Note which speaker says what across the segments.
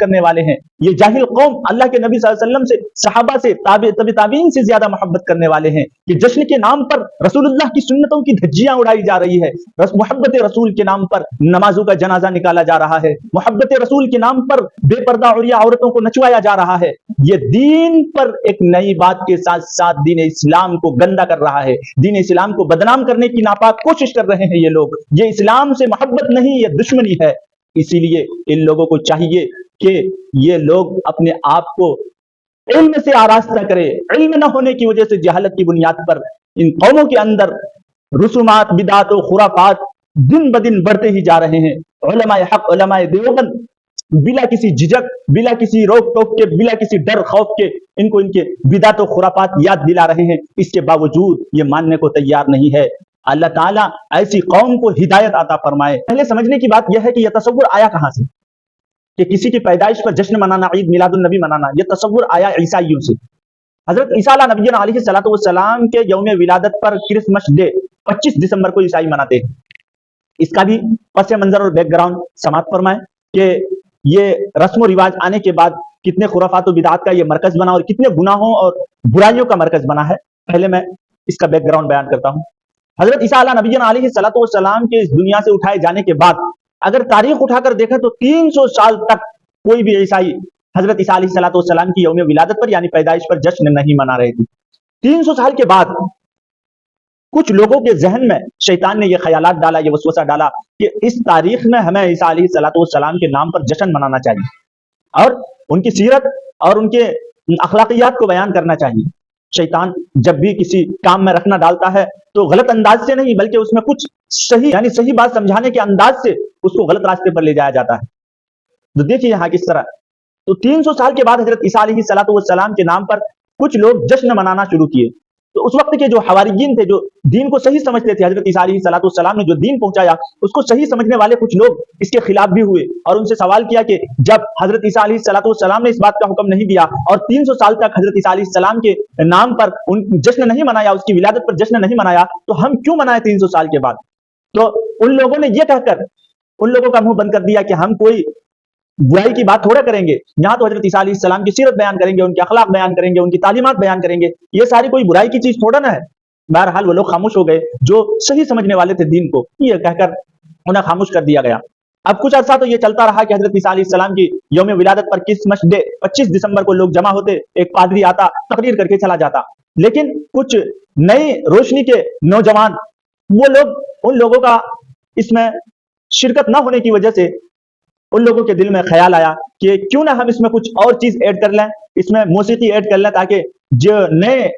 Speaker 1: کرنے والے ہیں. یہ جاہل قوم اللہ کے نبی صلی اللہ علیہ وسلم سے, صحابہ سے, تابعین سے زیادہ محبت کرنے والے ہیں کہ جشن کے نام پر رسول اللہ کی سنتوں کی دھجیاں اڑائی جا رہی ہے. محبت رسول کے نام پر نمازوں کا جنازہ نکالا جا رہا ہے. محبت رسول کے نام پر بے پردہ عریاں عورتوں کو نچوایا جا رہا ہے. یہ دین پر ایک نئی بات کے ساتھ ساتھ دین اسلام کو گندا کر رہا ہے. دین اسلام کو بدنام کرنے کی ناپاک کوشش کر رہے ہیں یہ لوگ. یہ اسلام سے محبت نہیں, یہ دشمنی ہے. اسی لیے ان لوگوں کو چاہیے کہ یہ لوگ اپنے آپ کو علم سے آراستہ کرے. علم نہ ہونے کی وجہ سے جہالت کی بنیاد پر ان قوموں کے اندر رسومات, بدعات و خرافات دن بدن بڑھتے ہی جا رہے ہیں. علماء حق, علماء دیوبند بلا کسی جھجک, بلا کسی روک ٹوک کے, بلا کسی ڈر خوف کے ان کو ان کے بدعات و خرافات یاد دلا رہے ہیں. اس کے باوجود یہ ماننے کو تیار نہیں ہے. اللہ تعالیٰ ایسی قوم کو ہدایت عطا فرمائے. پہلے سمجھنے کی بات یہ ہے کہ یہ تصور آیا کہاں سے کہ کسی کی پیدائش پر جشن منانا, عید میلاد النبی منانا. یہ تصور آیا عیسائیوں سے. حضرت عیسیٰ علیہ نبی علیہ الصلوۃ والسلام کے یوم ولادت پر کرسمس ڈے 25 دسمبر کو عیسائی مناتے ہیں. اس کا بھی پس منظر اور بیک گراؤنڈ سماعت فرمائیں کہ یہ رسم و رواج آنے کے بعد کتنے خرافات و بدعات کا یہ مرکز بنا اور کتنے گناہوں اور برائیوں کا مرکز بنا ہے. پہلے میں اس کا بیک گراؤنڈ بیان کرتا ہوں. حضرت عیسیٰ علیہ نبی علیہ الصلوۃ والسلام کے اس دنیا سے اٹھائے جانے کے بعد اگر تاریخ اٹھا کر دیکھیں تو 300 سال تک کوئی بھی عیسائی حضرت عیسیٰ علیہ الصلوۃ والسلام کی یوم ولادت پر یعنی پیدائش پر جشن نہیں منا رہے تھے. 300 سال کے بعد کچھ لوگوں کے ذہن میں شیطان نے یہ خیالات ڈالا, یہ وسوسہ ڈالا کہ اس تاریخ میں ہمیں عیسیٰ علیہ الصلوۃ والسلام کے نام پر جشن منانا چاہیے اور ان کی سیرت اور ان کے اخلاقیات کو بیان کرنا چاہیے. شیطان جب بھی کسی کام میں رکھنا ڈالتا ہے تو غلط انداز سے نہیں بلکہ اس میں کچھ صحیح یعنی صحیح بات سمجھانے کے انداز سے اس کو غلط راستے پر لے جایا جاتا ہے. تو دیکھیے یہاں کس طرح. تو 300 سال کے بعد حضرت عیسیٰ علیہ الصلوۃ والسلام کے نام پر کچھ لوگ جشن منانا شروع کیے. تو اس وقت کے جو حواریین تھے, جو دین کو صحیح سمجھتے تھے, حضرت عیسیٰ علیہ الصلوۃ والسلام نے جو دین پہنچایا اس کو صحیح سمجھنے والے کچھ لوگ اس کے خلاف بھی ہوئے اور ان سے سوال کیا کہ جب حضرت عیسیٰ علیہ الصلوۃ والسلام نے اس بات کا حکم نہیں دیا اور 300 سال تک حضرت عیسیٰ علیہ السلام کے نام پر ان جشن نہیں منایا, اس کی ولادت پر جشن نہیں منایا, تو ہم کیوں منائے 300 سال کے بعد؟ تو ان لوگوں نے یہ کہہ کر ان لوگوں کا منہ بند کر دیا کہ ہم کوئی برائی کی بات تھوڑا کریں گے, یہاں تو حضرت عیسیٰ علیہ السلام کی سیرت بیان کریں گے, ان کے اخلاق بیان کریں گے, ان کی تعلیمات بیان کریں گے. یہ ساری کوئی برائی کی چیز تھوڑا نہ ہے. بہرحال وہ لوگ خاموش ہو گئے جو صحیح سمجھنے والے تھے دین کو, یہ کہہ کر انہیں خاموش کر دیا گیا. اب کچھ عرصہ تو یہ چلتا رہا کہ حضرت عیسیٰ علیہ السلام کی یوم ولادت پر کرسمس ڈے 25 دسمبر کو لوگ جمع ہوتے, ایک پادری آتا, تقریر کر کے چلا جاتا. لیکن کچھ نئی روشنی کے نوجوان وہ لوگ, ان لوگوں کا اس میں شرکت نہ ہونے کی وجہ سے ان لوگوں کے دل میں خیال آیا کہ کیوں نہ ہم اس میں کچھ اور چیز ایڈ کر لیں, اس میں موسیقی ایڈ کر لیں تاکہ جو نئے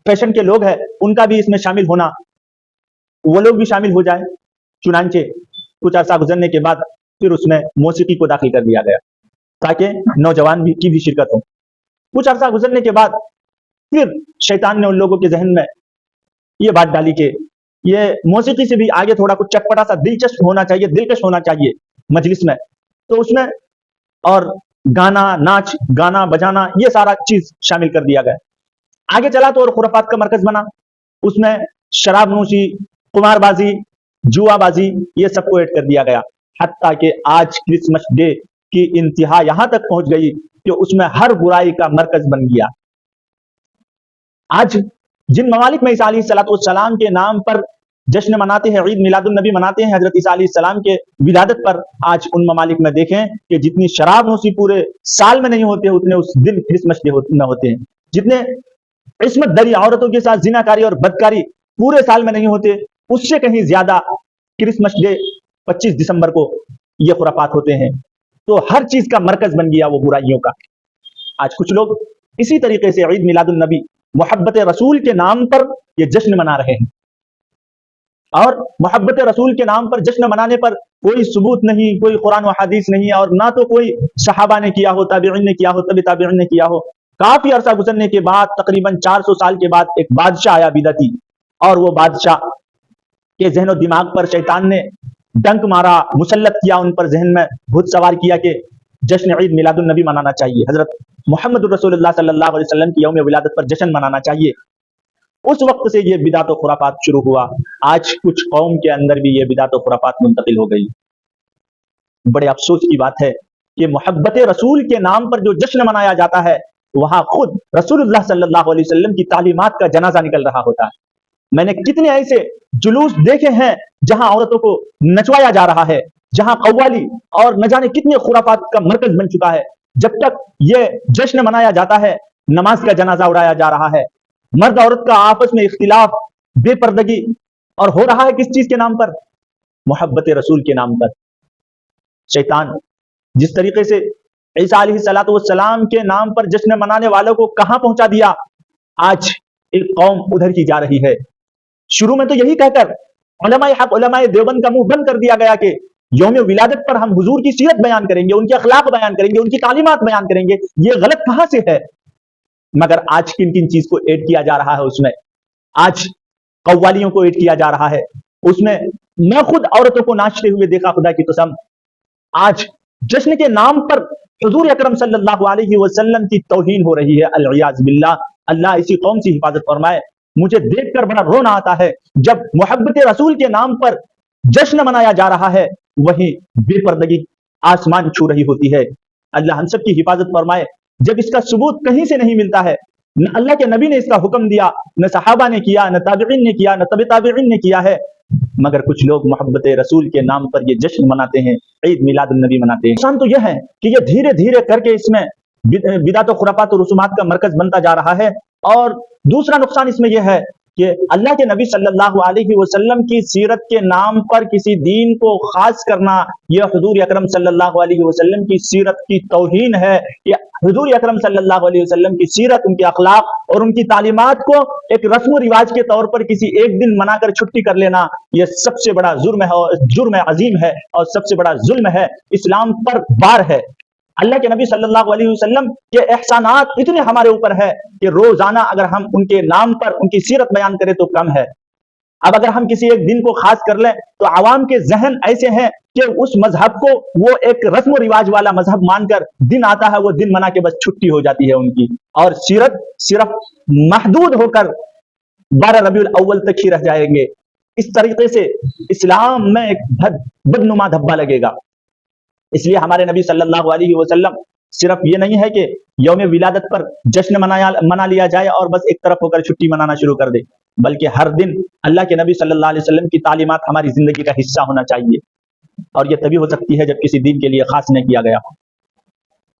Speaker 1: فیشن کے لوگ ہیں ان کا بھی اس میں شامل ہونا, وہ لوگ بھی شامل ہو جائیں. چنانچہ کچھ عرصہ گزرنے کے بعد پھر اس میں موسیقی کو داخل کر دیا گیا تاکہ نوجوان کی بھی شرکت ہو. کچھ عرصہ گزرنے کے بعد پھر شیطان نے ان لوگوں کے ذہن میں یہ بات ڈالی کہ یہ موسیقی سے بھی آگے تھوڑا کچھ چٹپٹا سا دلچسپ ہونا چاہیے, دلکش ہونا چاہیے مجلس میں. تو اس میں اور گانا, ناچ گانا بجانا یہ سارا چیز شامل کر دیا گیا. آگے چلا تو اور خرافات کا مرکز بنا, اس میں شراب نوشی, قمار بازی, جوا بازی یہ سب کو ایڈ کر دیا گیا. حتیٰ کہ آج کرسمس ڈے کی انتہا یہاں تک پہنچ گئی کہ اس میں ہر برائی کا مرکز بن گیا. آج جن ممالک میں عیسیٰ علیہ الصلوۃ والسلام کے نام پر جشن مناتے ہیں, عید میلاد النبی مناتے ہیں حضرت عیسیٰ علیہ السلام کے ولادت پر, آج ان ممالک میں دیکھیں کہ جتنی شراب نوشی پورے سال میں نہیں ہوتے اتنے اس دن کرسمس ڈے نہ ہوتے ہیں. جتنے عصمت دری عورتوں کے ساتھ زناکاری اور بدکاری پورے سال میں نہیں ہوتے, اس سے کہیں زیادہ کرسمس ڈے 25 دسمبر کو یہ خرافات ہوتے ہیں. تو ہر چیز کا مرکز بن گیا وہ برائیوں کا. آج کچھ لوگ اسی طریقے سے عید میلاد النبی محبت رسول کے نام پر یہ جشن منا رہے ہیں, اور محبت رسول کے نام پر جشن منانے پر کوئی ثبوت نہیں, کوئی قرآن و حدیث نہیں, اور نہ تو کوئی صحابہ نے کیا ہو, تابعین نے کیا ہو, تبی تابعین نے کیا ہو. کافی عرصہ گزرنے کے بعد تقریباً 400 سال کے بعد ایک بادشاہ آیا بدعتی, اور وہ بادشاہ کے ذہن و دماغ پر شیطان نے ڈنک مارا, مسلط کیا, ان پر ذہن میں بھوت سوار کیا کہ جشن عید میلاد النبی منانا چاہیے, حضرت محمد رسول اللہ صلی اللہ علیہ وسلم کی یوم ولادت پر جشن منانا چاہیے. اس وقت سے یہ بدعت و خرافات شروع ہوا. آج کچھ قوم کے اندر بھی یہ بدعت و خرافات منتقل ہو گئی. بڑے افسوس کی بات ہے کہ محبت رسول کے نام پر جو جشن منایا جاتا ہے وہاں خود رسول اللہ صلی اللہ علیہ وسلم کی تعلیمات کا جنازہ نکل رہا ہوتا ہے. میں نے کتنے ایسے جلوس دیکھے ہیں جہاں عورتوں کو نچوایا جا رہا ہے, جہاں قوالی اور نہ جانے کتنے خرافات کا مرکز بن چکا ہے. جب تک یہ جشن منایا جاتا ہے نماز کا جنازہ اڑایا جا رہا ہے, مرد عورت کا آپس میں اختلاف, بے پردگی, اور ہو رہا ہے کس چیز کے نام پر؟ محبت رسول کے نام پر. شیطان جس طریقے سے عیسیٰ علیہ الصلوۃ والسلام کے نام پر جشن منانے والوں کو کہاں پہنچا دیا, آج ایک قوم ادھر کی جا رہی ہے. شروع میں تو یہی کہہ کر علماء حق, علماء دیوبند کا منہ بند کر دیا گیا کہ یوم ولادت پر ہم حضور کی سیرت بیان کریں گے, ان کے اخلاق بیان کریں گے, ان کی تعلیمات بیان کریں گے. یہ غلط کہاں سے ہے؟ مگر آج کن کن چیز کو ایڈ کیا جا رہا ہے اس میں؟ آج قوالیوں کو ایڈ کیا جا رہا ہے اس میں. میں خود عورتوں کو ناچتے ہوئے دیکھا, خدا کی قسم. آج جشن کے نام پر حضور اکرم صلی اللہ علیہ وسلم کی توہین ہو رہی ہے, العیاذ باللہ. اللہ اسی قوم سے حفاظت فرمائے. مجھے دیکھ کر بڑا رونا آتا ہے جب محبت رسول کے نام پر جشن منایا جا رہا ہے وہیں بے پردگی آسمان چھو رہی ہوتی ہے. اللہ ہم سب کی حفاظت فرمائے. جب اس کا ثبوت کہیں سے نہیں ملتا ہے, نہ اللہ کے نبی نے اس کا حکم دیا, نہ صحابہ نے کیا, نہ تابعین نے کیا, نہ تبع تابعین نے کیا ہے, مگر کچھ لوگ محبت رسول کے نام پر یہ جشن مناتے ہیں, عید میلاد النبی مناتے ہیں. نقصان تو یہ ہے کہ یہ دھیرے دھیرے کر کے اس میں بدعت و خرافات و رسومات کا مرکز بنتا جا رہا ہے. اور دوسرا نقصان اس میں یہ ہے کہ اللہ کے نبی صلی اللہ علیہ وسلم کی سیرت کے نام پر کسی دین کو خاص کرنا, یہ حضور اکرم صلی اللہ علیہ وسلم کی سیرت کی توہین ہے. یہ حضور اکرم صلی اللہ علیہ وسلم کی سیرت, ان کے اخلاق اور ان کی تعلیمات کو ایک رسم و رواج کے طور پر کسی ایک دن منا کر چھٹی کر لینا, یہ سب سے بڑا جرم ہے, اور جرم عظیم ہے, اور سب سے بڑا ظلم ہے, اسلام پر بار ہے. اللہ کے نبی صلی اللہ علیہ وسلم کے احسانات اتنے ہمارے اوپر ہے کہ روزانہ اگر ہم ان کے نام پر ان کی سیرت بیان کریں تو کم ہے. اب اگر ہم کسی ایک دن کو خاص کر لیں تو عوام کے ذہن ایسے ہیں کہ اس مذہب کو وہ ایک رسم و رواج والا مذہب مان کر دن آتا ہے, وہ دن منا کے بس چھٹی ہو جاتی ہے ان کی, اور سیرت صرف محدود ہو کر 12 ربیع الاول تک ہی رہ جائیں گے. اس طریقے سے اسلام میں ایک بدنما دھبا لگے گا. اس لیے ہمارے نبی صلی اللہ علیہ وسلم صرف یہ نہیں ہے کہ یوم ولادت پر جشن منا لیا جائے اور بس ایک طرف ہو کر چھٹی منانا شروع کر دے, بلکہ ہر دن اللہ کے نبی صلی اللہ علیہ وسلم کی تعلیمات ہماری زندگی کا حصہ ہونا چاہیے. اور یہ تبھی ہو سکتی ہے جب کسی دین کے لیے خاص نہیں کیا گیا ہو.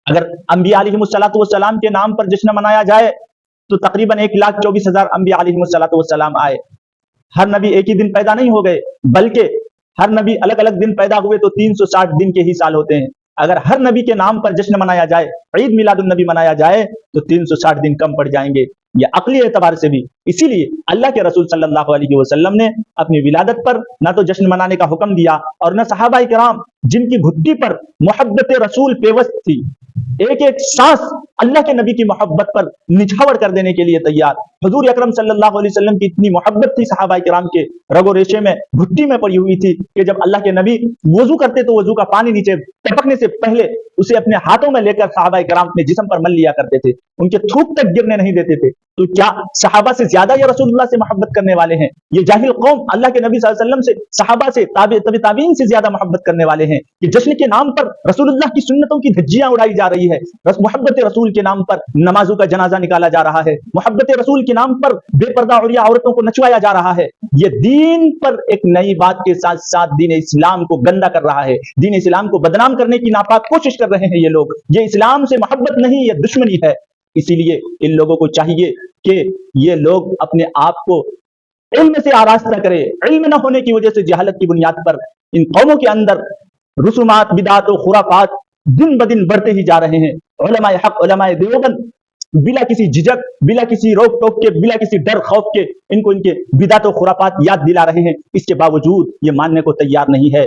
Speaker 1: اگر انبیاء علیہ الصلوۃ والسلام کے نام پر جشن منایا جائے تو تقریباً 1,24,000 انبیاء علیہ الصلوۃ والسلام آئے. ہر نبی ایک ہی دن پیدا نہیں ہو گئے, بلکہ ہر نبی الگ الگ دن پیدا ہوئے تو 360 دن کے ہی سال ہوتے ہیں. اگر ہر نبی کے نام پر جشن منایا جائے, عید میلاد النبی منایا جائے تو 360 دن کم پڑ جائیں گے, یہ عقلی اعتبار سے بھی. اسی لیے اللہ کے رسول صلی اللہ علیہ وسلم نے اپنی ولادت پر نہ تو جشن منانے کا حکم دیا, اور نہ صحابہ کرام جن کی گھٹی پر محبت رسول پیوست تھی, ایک ایک سانس اللہ کے نبی کی محبت پر نچھاور کر دینے کے لیے تیار. حضور اکرم صلی اللہ علیہ وسلم کی اتنی محبت تھی صحابہ کرام کے رگو ریشے میں, گھٹی میں پڑی ہوئی تھی کہ جب اللہ کے نبی وضو کرتے تو وضو کا پانی نیچے ٹپکنے سے پہلے اسے اپنے ہاتھوں میں لے کر صحابہ کرام اپنے جسم پر مل لیا کرتے تھے, ان کے تھوک تک گرنے نہیں دیتے تھے. تو کیا صحابہ سے زیادہ یہ رسول اللہ سے محبت کرنے والے ہیں؟ یہ جاہل قوم اللہ کے نبی صلی اللہ علیہ وسلم سے, صحابہ سے, تابعین سے زیادہ محبت کرنے والے ہیں کہ جشن کے نام پر رسول اللہ کی سنتوں کی دھجیاں اڑائی جا رہی ہے, محبت رسول کے نام پر نمازوں کا جنازہ نکالا جا رہا ہے, محبت رسول کے نام پر بے پردہ عوریہ عورتوں کو نچوایا جا رہا ہے. یہ دین پر ایک نئی بات کے ساتھ ساتھ دین اسلام کو گندا کر رہا ہے, دین اسلام کو بدنام کرنے کی ناپاک کوشش کر رہے ہیں یہ لوگ. یہ اسلام سے محبت نہیں, یہ دشمنی ہے. اسی لیے ان لوگوں کو چاہیے کہ یہ لوگ اپنے آپ کو علم سے آراستہ کرے. علم نہ ہونے کی وجہ سے جہالت کی بنیاد پر ان قوموں کے اندر رسومات, بدعات و خرافات دن بدن بڑھتے ہی جا رہے ہیں. علماء حق, علماء دیوبند بلا کسی جھجک, بلا کسی روک ٹوک کے, بلا کسی ڈر خوف کے ان کو ان کے بدعات و خرافات یاد دلا رہے ہیں. اس کے باوجود یہ ماننے کو تیار نہیں ہے